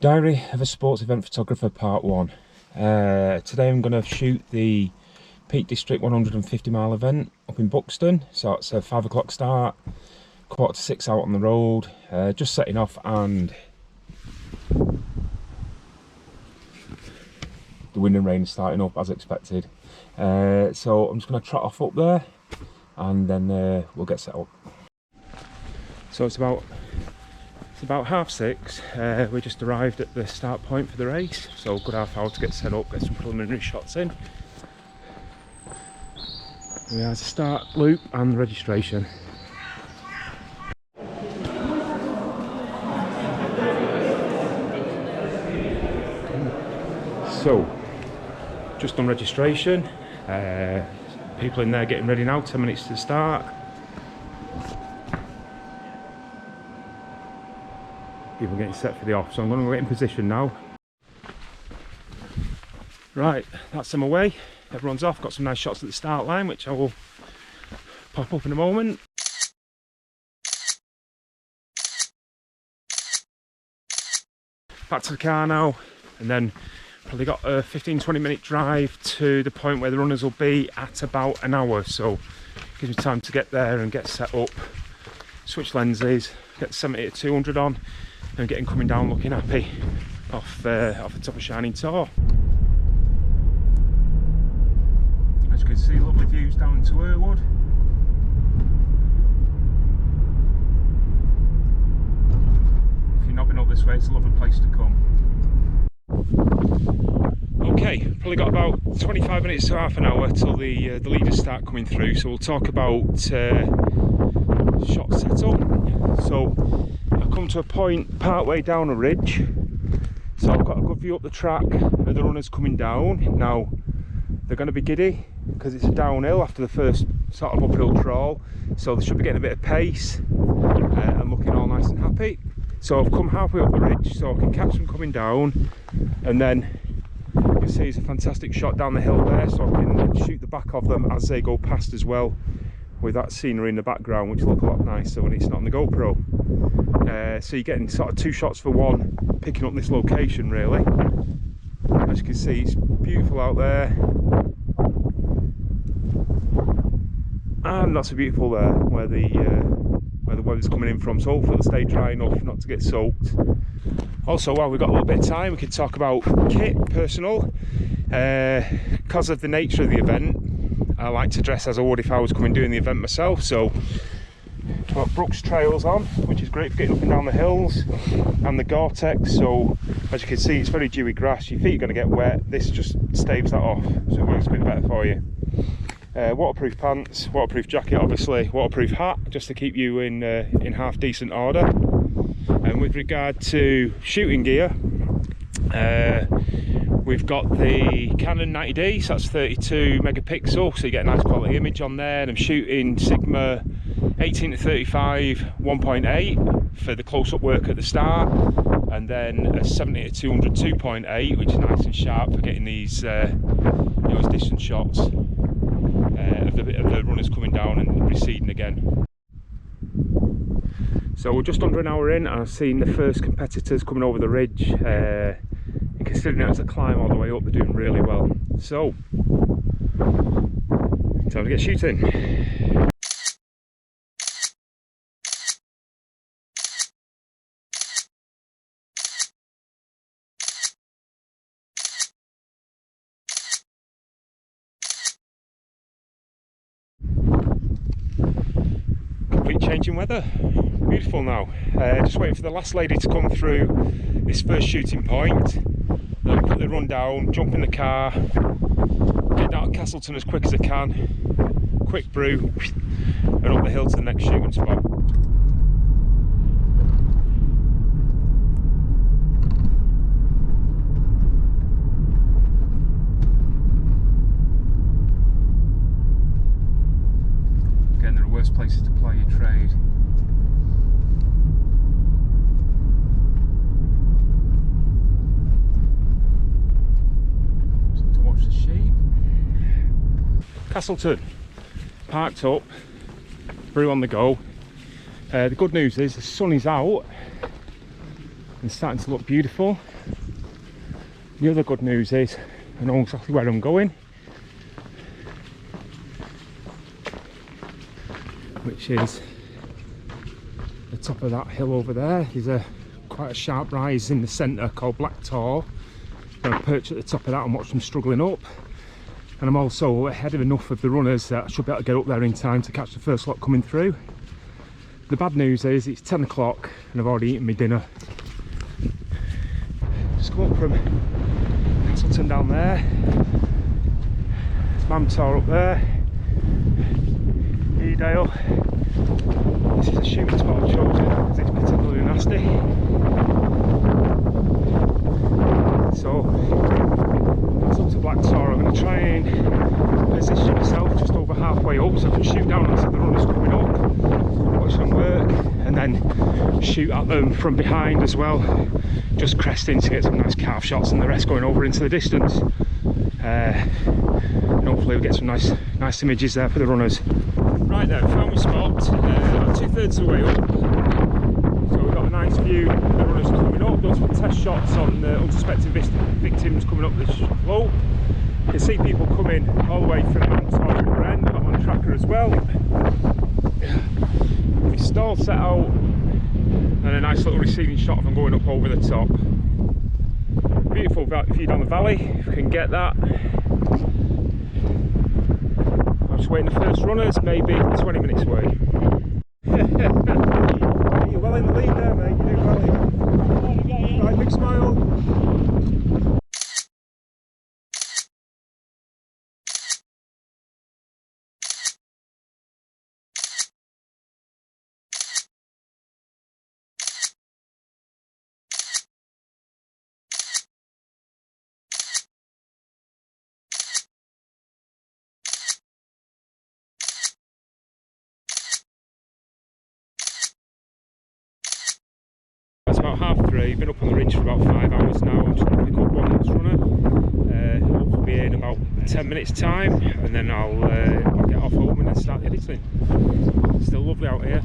Diary of a Sports Event Photographer Part 1. Today I'm going to shoot the Peak District 150 mile event up in Buxton. So it's a 5 o'clock start, 5:45 out on the road, just setting off, and the wind and rain is starting up as expected. So I'm just going to trot off up there and then we'll get set up. So it's about 6:30. We just arrived at the start point for the race, so a good half hour to get set up, get some preliminary shots in. We have the start loop and registration. So, just on registration, people in there getting ready now, 10 minutes to start. People getting set for the off, so I'm going to get in position now. Right, that's them away. Everyone's off. Got some nice shots at the start line, which I will pop up in a moment. Back to the car now, and then probably got a 15-20 minute drive to the point where the runners will be at about an hour, so gives me time to get there and get set up, switch lenses, get the 70-200 on, and getting coming down looking happy off the top of Shining Tor. As you can see, lovely views down into Irwood. If you've not been up this way, it's a lovely place to come. Okay, probably got about 25 minutes to half an hour till the leaders start coming through, so we'll talk about shot setup. So I've come to a point part way down a ridge, so I've got a good view up the track of the runners coming down. Now they're going to be giddy because it's a downhill after the first sort of uphill trawl, so they should be getting a bit of pace and looking all nice and happy. So I've come halfway up the ridge so I can catch them coming down, and then you can see it's a fantastic shot down the hill there, so I can shoot the back of them as they go past as well, with that scenery in the background, which look a lot nicer when it's not on the GoPro. So you're getting sort of two shots for one, picking up this location really. As you can see, it's beautiful out there, and not so beautiful there where the weather's coming in from, so hopefully it'll stay dry enough not to get soaked. Also, while we've got a little bit of time, we could talk about kit, personal. Because of the nature of the event, I like to dress as I would if I was coming doing the event myself. So I've got Brooks Trails on, which is great for getting up and down the hills, and the Gore-Tex. So as you can see, it's very dewy grass, your feet are going to get wet. This just staves that off, so it works a bit better for you. Waterproof pants, waterproof jacket obviously, waterproof hat just to keep you in half decent order. And with regard to shooting gear, we've got the Canon 90D, so that's 32 megapixel, so you get a nice quality image on there. And I'm shooting Sigma 18-35 1.8 for the close-up work at the start, and then a 70-200 2.8, which is nice and sharp for getting these those distance shots of the runners coming down and receding again. So we're just under an hour in, and I've seen the first competitors coming over the ridge, and considering it as a climb all the way up, they're doing really well. So, time to get shooting. Complete change in weather. Beautiful now. Just waiting for the last lady to come through this first shooting point. Then put the run down, jump in the car, get down to Castleton as quick as I can, quick brew, and up the hill to the next shooting spot. Again, there are worse places to play your trade. Castleton, parked up, brew on the go. The good news is the sun is out, and starting to look beautiful. The other good news is I know exactly where I'm going, which is the top of that hill over there. There's quite a sharp rise in the centre called Black Tor. I'm going to perch at the top of that and watch them struggling up. And I'm also ahead of enough of the runners that I should be able to get up there in time to catch the first lot coming through. The bad news is it's 10 o'clock and I've already eaten my dinner. Just come up from Castleton down there. There's Mamtor up there. Edale. This is a shooting spot I've chosen because it's particularly nasty. So that's up to Black Tor. I'm going to try and position myself just over halfway up so I can shoot down onto the runners coming up, watch them work, and then shoot at them from behind as well, just cresting to get some nice calf shots, and the rest going over into the distance. And hopefully we'll get some nice images there for the runners. Right then, found my spot, about 2/3 of the way up. So we've got a nice view of the runners coming up. Done some test shots on the unsuspecting victims coming up this slope. You can see people coming all the way from Mamtor to the end. I'm on tracker as well. The stall set out and a nice little receiving shot of them going up over the top. Beautiful view down the valley, if we can get that. I'm just waiting the first runners, maybe 20 minutes away. You're well in the lead there, mate. You're doing well. Right, big smile. It's about 3:30, been up on the ridge for about 5 hours now. I'm just going to pick up one last runner. He'll be in about 10 minutes time, and then I'll get off home and then start editing. Still lovely out here.